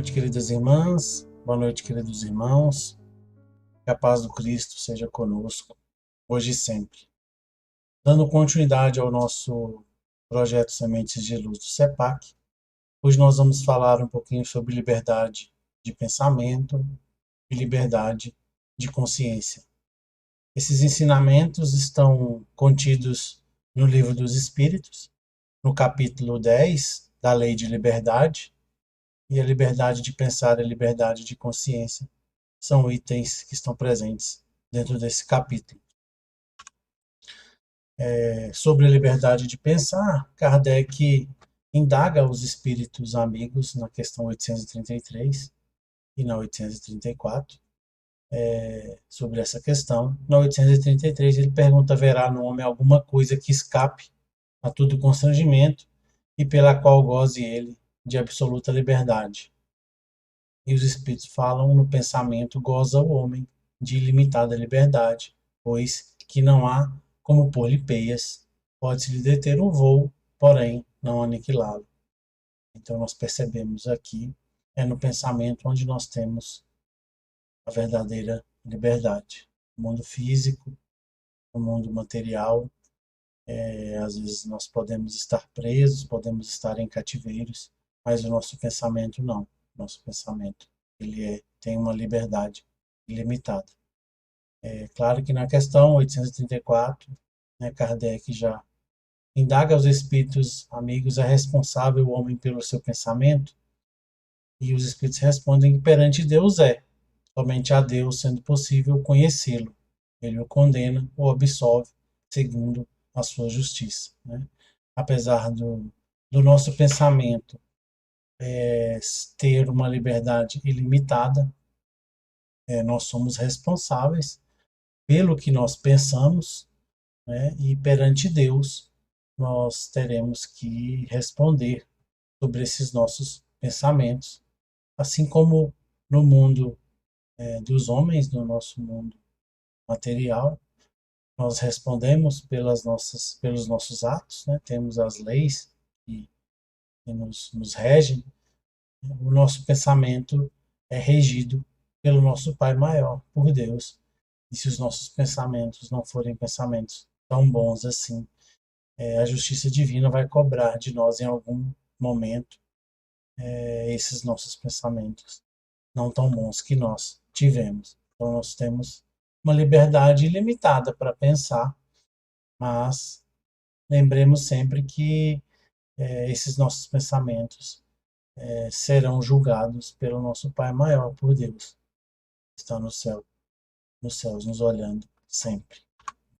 noite, queridas irmãs. Boa noite, queridos irmãos. Que a paz do Cristo seja conosco, hoje e sempre. Dando continuidade ao nosso projeto Sementes de Luz do SEPAC, hoje nós vamos falar um pouquinho sobre liberdade de pensamento e liberdade de consciência. Esses ensinamentos estão contidos no Livro dos Espíritos, no capítulo 10 da Lei de Liberdade, e a liberdade de pensar e a liberdade de consciência são itens que estão presentes dentro desse capítulo. Sobre a liberdade de pensar, Kardec indaga os espíritos amigos na questão 833 e na 834 sobre essa questão. Na 833 ele pergunta: haverá no homem alguma coisa que escape a todo constrangimento e pela qual goze ele de absoluta liberdade? E os espíritos falam: no pensamento goza o homem de ilimitada liberdade, pois que não há como pôr-lhe peias, pode-se-lhe deter o voo, porém não aniquilá-lo. Então nós percebemos aqui, no pensamento onde nós temos a verdadeira liberdade. No mundo físico, no mundo material, às vezes nós podemos estar presos, podemos estar em cativeiros, mas o nosso pensamento não. Nosso pensamento tem uma liberdade ilimitada. É claro que na questão 834, Kardec já indaga aos espíritos amigos: é responsável o homem pelo seu pensamento? E os espíritos respondem que perante Deus somente a Deus sendo possível conhecê-lo. Ele o condena ou absolve segundo a sua justiça. Apesar do nosso pensamento ter uma liberdade ilimitada, nós somos responsáveis pelo que nós pensamos, e perante Deus nós teremos que responder sobre esses nossos pensamentos, assim como no mundo dos homens, no nosso mundo material, nós respondemos pelos nossos atos, temos as leis que nos regem. O nosso pensamento é regido pelo nosso Pai maior, por Deus. E se os nossos pensamentos não forem pensamentos tão bons assim, a justiça divina vai cobrar de nós em algum momento esses nossos pensamentos não tão bons que nós tivemos. Então nós temos uma liberdade ilimitada para pensar, mas lembremos sempre que esses nossos pensamentos serão julgados pelo nosso Pai maior, por Deus, que está no céu, nos céus, nos olhando sempre.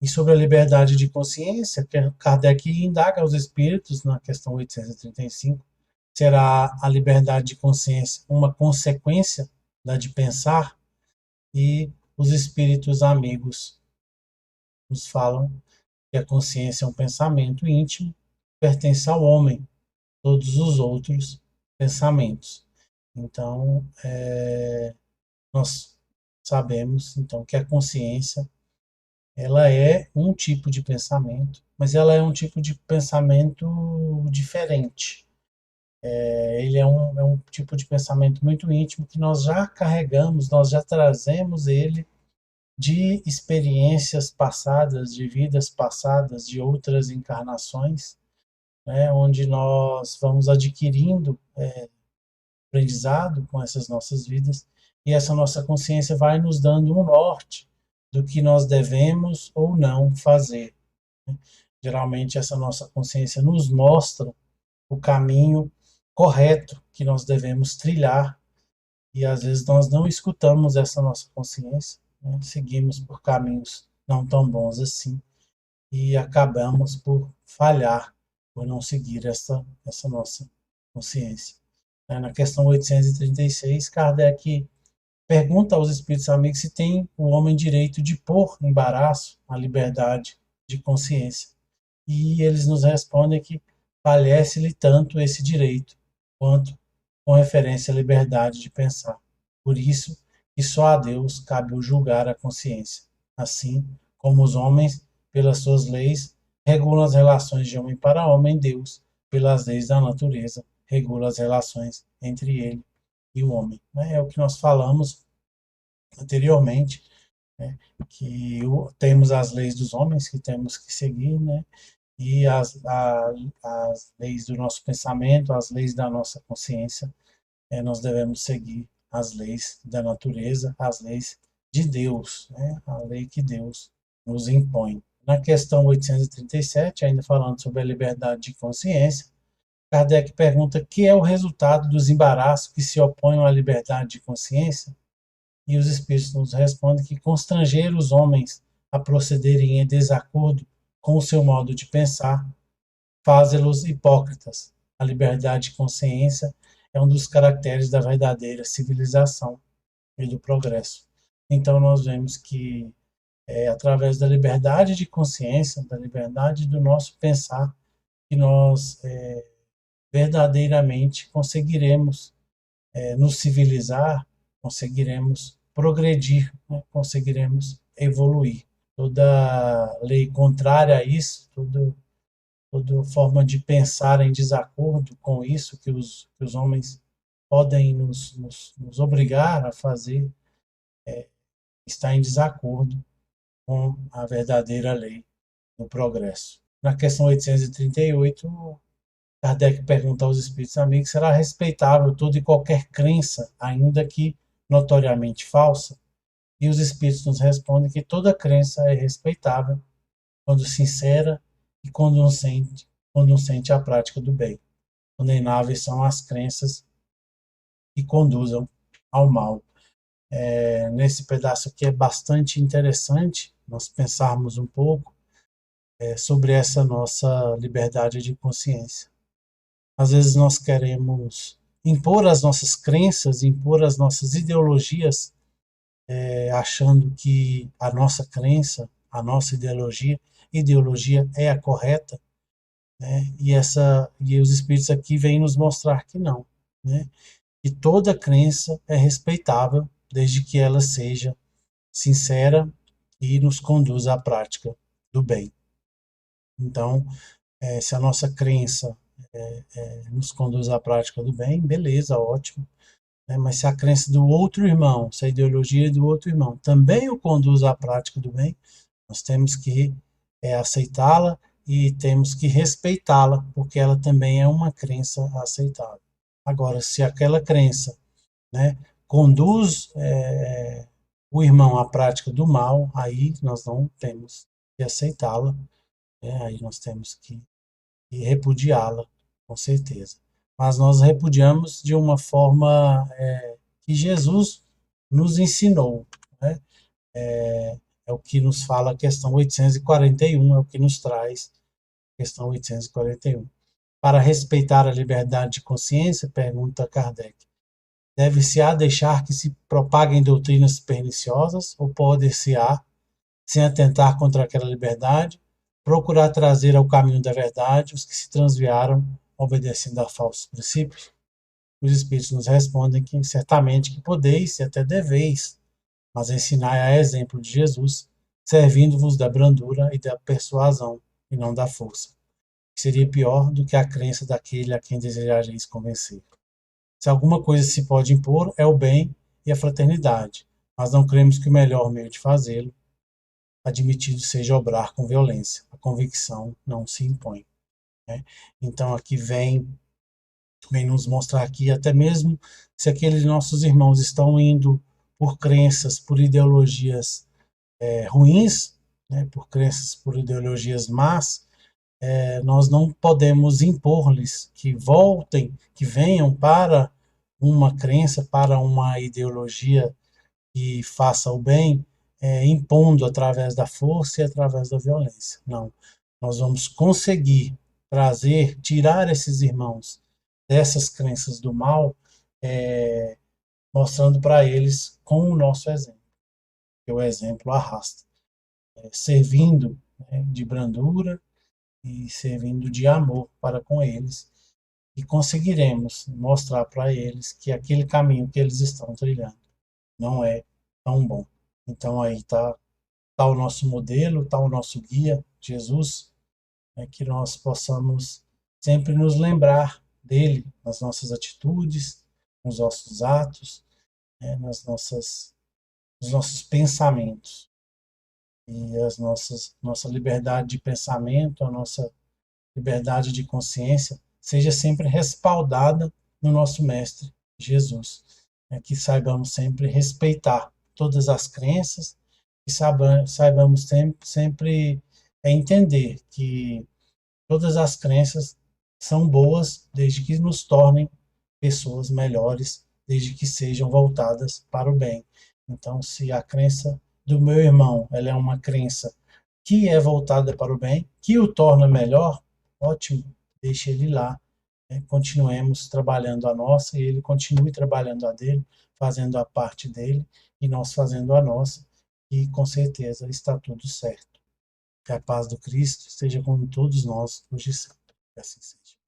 E sobre a liberdade de consciência, Kardec indaga aos espíritos na questão 835, será a liberdade de consciência uma consequência da de pensar? E os espíritos amigos nos falam que a consciência é um pensamento íntimo, pertence ao homem, todos os outros pensamentos. Então, nós sabemos então que a consciência ela é um tipo de pensamento, mas ela é um tipo de pensamento diferente. Ele é um tipo de pensamento muito íntimo que nós já carregamos, nós já trazemos ele de experiências passadas, de vidas passadas, de outras encarnações, onde nós vamos adquirindo aprendizado com essas nossas vidas, e essa nossa consciência vai nos dando um norte do que nós devemos ou não fazer. Geralmente essa nossa consciência nos mostra o caminho correto que nós devemos trilhar, e às vezes nós não escutamos essa nossa consciência, seguimos por caminhos não tão bons assim, e acabamos por falhar, por não seguir essa nossa consciência. Na questão 836, Kardec pergunta aos espíritos amigos se tem o homem direito de pôr em embaraço a liberdade de consciência. E eles nos respondem que falece-lhe tanto esse direito, quanto com referência à liberdade de pensar. Por isso que só a Deus cabe o julgar a consciência, assim como os homens, pelas suas leis, regulam as relações de homem para homem, Deus, pelas leis da natureza, regula as relações entre ele e o homem, né? É o que nós falamos anteriormente, né? Que temos as leis dos homens que temos que seguir, né? E as leis do nosso pensamento, as leis da nossa consciência, nós devemos seguir as leis da natureza, as leis de Deus, né? A lei que Deus nos impõe. Na questão 837, ainda falando sobre a liberdade de consciência, Kardec pergunta que é o resultado dos embaraços que se opõem à liberdade de consciência, e os espíritos nos respondem que constranger os homens a procederem em desacordo com o seu modo de pensar faz-los hipócritas. A liberdade de consciência é um dos caracteres da verdadeira civilização e do progresso. Então nós vemos que através da liberdade de consciência, da liberdade do nosso pensar, que nós verdadeiramente conseguiremos nos civilizar, conseguiremos progredir, né? Conseguiremos evoluir. Toda lei contrária a isso, toda forma de pensar em desacordo com isso que os homens podem nos obrigar a fazer, está em desacordo com a verdadeira lei do progresso. Na questão 838, Kardec pergunta aos espíritos amigos: será respeitável toda e qualquer crença, ainda que notoriamente falsa? E os espíritos nos respondem que toda crença é respeitável quando sincera e conducente à prática do bem. Condenáveis são as crenças que conduzam ao mal. Nesse pedaço aqui é bastante interessante nós pensarmos um pouco sobre essa nossa liberdade de consciência. Às vezes nós queremos impor as nossas crenças, impor as nossas ideologias, achando que a nossa crença, a nossa ideologia é a correta, né? E os espíritos aqui vêm nos mostrar que não, né? Que toda crença é respeitável, desde que ela seja sincera e nos conduza à prática do bem. Então, se a nossa crença nos conduz à prática do bem, beleza, ótimo. Mas se a crença do outro irmão, se a ideologia do outro irmão também o conduz à prática do bem, nós temos que aceitá-la e temos que respeitá-la, porque ela também é uma crença aceitável. Agora, se aquela crença, né, conduz o irmão à prática do mal, aí nós não temos que aceitá-la, né, aí nós temos que repudiá-la, com certeza. Mas nós repudiamos de uma forma que Jesus nos ensinou, né? É o que nos fala a questão 841, é o que nos traz a questão 841. Para respeitar a liberdade de consciência, pergunta Kardec, deve-se-á deixar que se propaguem doutrinas perniciosas ou pode-se-á, sem atentar contra aquela liberdade, procurar trazer ao caminho da verdade os que se transviaram obedecendo a falsos princípios? Os Espíritos nos respondem que certamente que podeis e até deveis, mas ensinai a exemplo de Jesus, servindo-vos da brandura e da persuasão, e não da força, que seria pior do que a crença daquele a quem desejareis convencer. Se alguma coisa se pode impor, é o bem e a fraternidade, mas não cremos que o melhor meio de fazê-lo, admitido seja obrar com violência. A convicção não se impõe, né? Então aqui vem nos mostrar aqui, até mesmo se aqueles nossos irmãos estão indo por crenças, por ideologias ruins, né, por crenças, por ideologias más, nós não podemos impor-lhes que voltem, que venham para uma crença, para uma ideologia que faça o bem, impondo através da força e através da violência. Não, nós vamos conseguir trazer, tirar esses irmãos dessas crenças do mal, mostrando para eles com o nosso exemplo, que o exemplo arrasta, servindo, né, de brandura e servindo de amor para com eles, e conseguiremos mostrar para eles que aquele caminho que eles estão trilhando não é tão bom. Então aí tá o nosso modelo, tá o nosso guia, Jesus, que nós possamos sempre nos lembrar dele nas nossas atitudes, nos nossos atos, né, nos nossos pensamentos. E nossa liberdade de pensamento, a nossa liberdade de consciência, seja sempre respaldada no nosso Mestre Jesus. Que saibamos sempre respeitar todas as crenças e saibamos sempre entender que todas as crenças são boas desde que nos tornem pessoas melhores, desde que sejam voltadas para o bem. Então, se a crença do meu irmão, ela é uma crença que é voltada para o bem, que o torna melhor, ótimo, deixe ele lá. Continuemos trabalhando a nossa e ele continue trabalhando a dele, fazendo a parte dele e nós fazendo a nossa, e com certeza está tudo certo. Que a paz do Cristo esteja com todos nós, hoje e sempre. Que assim seja.